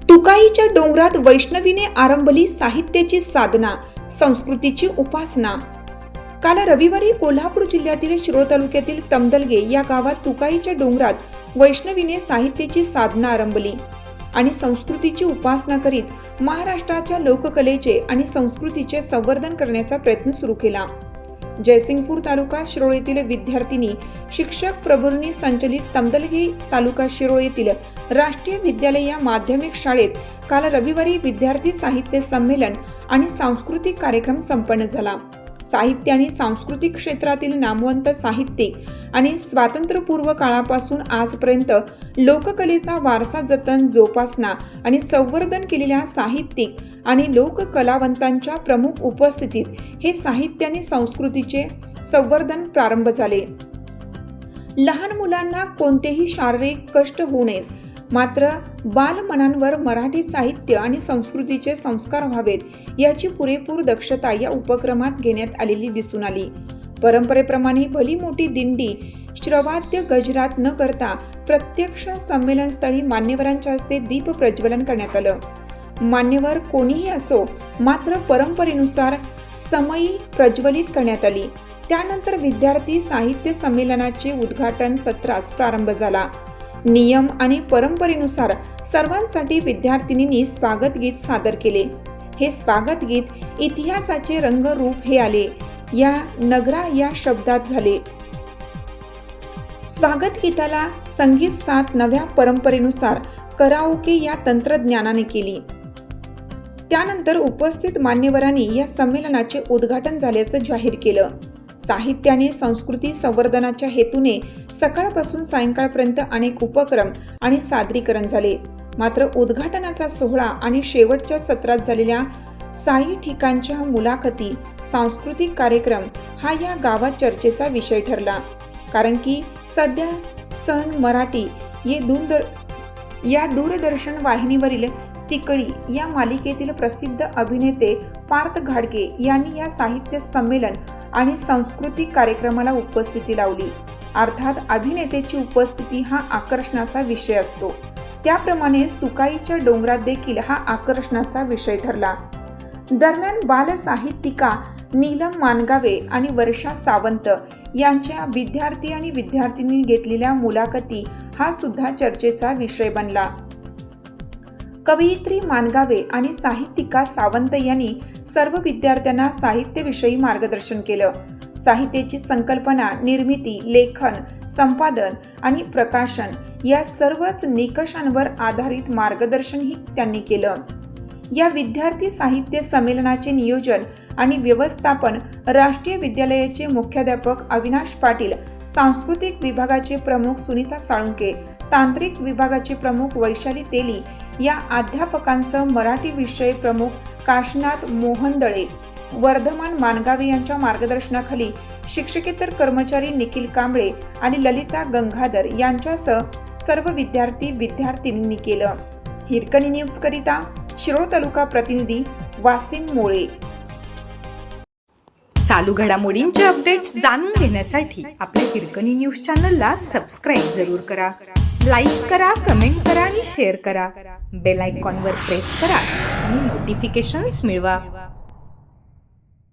तुकाईच्या डोंगरात वैष्णवीने आरंभली साहित्याची साधना, संस्कृतीची उपासना। काल रविवारी कोल्हापूर जिल्ह्यातील शिरोळ तालुक्यातील तमदलगे या गावात तुकाईच्या डोंगरात वैष्णवीने साहित्याची साधना आरंभली आणि संस्कृतीची उपासना करीत महाराष्ट्राच्या लोककलेचे आणि संस्कृतीचे संवर्धन करण्याचा प्रयत्न सुरू केला। जयसिंगपूर तालुका शिरोळ येथील विद्यार्थिनी शिक्षक प्रबोधिनी संचलित तमदलगे तालुका शिरोळ येथील राष्ट्रीय विद्यालय या माध्यमिक शाळेत काल रविवारी विद्यार्थी साहित्य संमेलन आणि सांस्कृतिक कार्यक्रम संपन्न झाला। साहित्य आणि सांस्कृतिक क्षेत्रातील नामवंत साहित्यिक आणि स्वातंत्र्यपूर्व काळापासून आजपर्यंत लोककलेचा वारसा जतन, जोपासना आणि संवर्धन केलेल्या साहित्यिक आणि लोककलावंतांच्या प्रमुख उपस्थितीत हे साहित्य आणि संस्कृतीचे संवर्धन प्रारंभ झाले। लहान मुलांना कोणतेही शारीरिक कष्ट होऊ नयेत, मात्र बालमनांवर मराठी साहित्य आणि संस्कृतीचे संस्कार व्हावेत याची पुरेपूर दक्षता या उपक्रमात घेण्यात आलेली दिसून आली। परंपरेप्रमाणे भली मोठी दिंडी श्रवाद्य गजरात न करता प्रत्यक्ष संमेलनस्थळी मान्यवरांच्या हस्ते दीप प्रज्वलन करण्यात आलं। मान्यवर कोणीही असो, मात्र परंपरेनुसार समयी प्रज्वलित करण्यात आली। त्यानंतर विद्यार्थी साहित्य संमेलनाचे उद्घाटन सत्रास प्रारंभ झाला। नियम आणि परंपरेनुसार सर्वांसाठी विद्यार्थिनींनी स्वागत गीत सादर केले। हे स्वागत गीत इतिहासाचे रंगरूप हे आले या नगरा या शब्दात झाले। स्वागत गीताला संगीत साथ नव्या परंपरेनुसार कराओके या तंत्रज्ञानाने केली। त्यानंतर उपस्थित मान्यवरांनी या संमेलनाचे उद्घाटन झाल्याचं जाहीर केलं। साहित्य आणि संस्कृती संवर्धनाच्या हेतूने सकाळपासून सायंकाळपर्यंत अनेक उपक्रम आणि सादरीकरण झाले। मात्र उद्घाटनाचा सोहळा आणि शेवटच्या सत्रात झालेल्या साई ठिकाणच्या मुलाखती, सांस्कृतिक कार्यक्रम हा या गावात चर्चेचा विषय ठरला। कारण की सध्या सन मराठी या दूरदर्शन वाहिनीवरील तिकडी या मालिकेतील प्रसिद्ध अभिनेते पार्थ घाडगे यांनी या साहित्य संमेलन आणि सांस्कृतिक कार्यक्रमाला उपस्थिती लावली। अर्थात अभिनेत्याची उपस्थिती हा आकर्षणाचा विषय असतो, त्याप्रमाणेच तुकाईच्या डोंगरात देखील हा आकर्षणाचा विषय ठरला। दरम्यान बालसाहित्यिका नीलम मानगावे आणि वर्षा सावंत यांच्या विद्यार्थी आणि विद्यार्थिनी घेतलेल्या मुलाखती हा सुद्धा चर्चेचा विषय बनला। कवयित्री मानगावे आणि साहित्यिका सावंत यांनी सर्व विद्यार्थ्यांना साहित्याविषयी मार्गदर्शन केलं। साहित्याची संकल्पना, निर्मिती, लेखन, संपादन आणि प्रकाशन या सर्वच निकषांवर आधारित मार्गदर्शनही त्यांनी केलं। या विद्यार्थी साहित्य संमेलनाचे नियोजन आणि व्यवस्थापन राष्ट्रीय विद्यालयाचे मुख्याध्यापक अविनाश पाटील, सांस्कृतिक विभागाचे प्रमुख सुनीता साळुंके, तांत्रिक विभागाचे प्रमुख वैशाली तेली या अध्यापकांसह मराठी विषय प्रमुख काशीनाथ मोहनदळे, वर्धमान मानगावे यांच्या मार्गदर्शनाखाली शिक्षकेतर कर्मचारी निखिल कांबळे आणि ललिता गंगाधर यांच्यासह सर्व विद्यार्थी-विद्यार्थिनींनी केलं। हिरकणी न्यूज करिता शिरोळ तालुका प्रतिनिधी वासिम मोळे। चालू घडामोडींचे अपडेट्स जाणून घेण्यासाठी आपल्या हिरकणी न्यूज चॅनलला सबस्क्राईब जरूर करा, लाईक करा, कमेंट करा आणि शेअर करा। बेल आयकॉनवर प्रेस करा आणि नोटिफिकेशन्स मिळवा।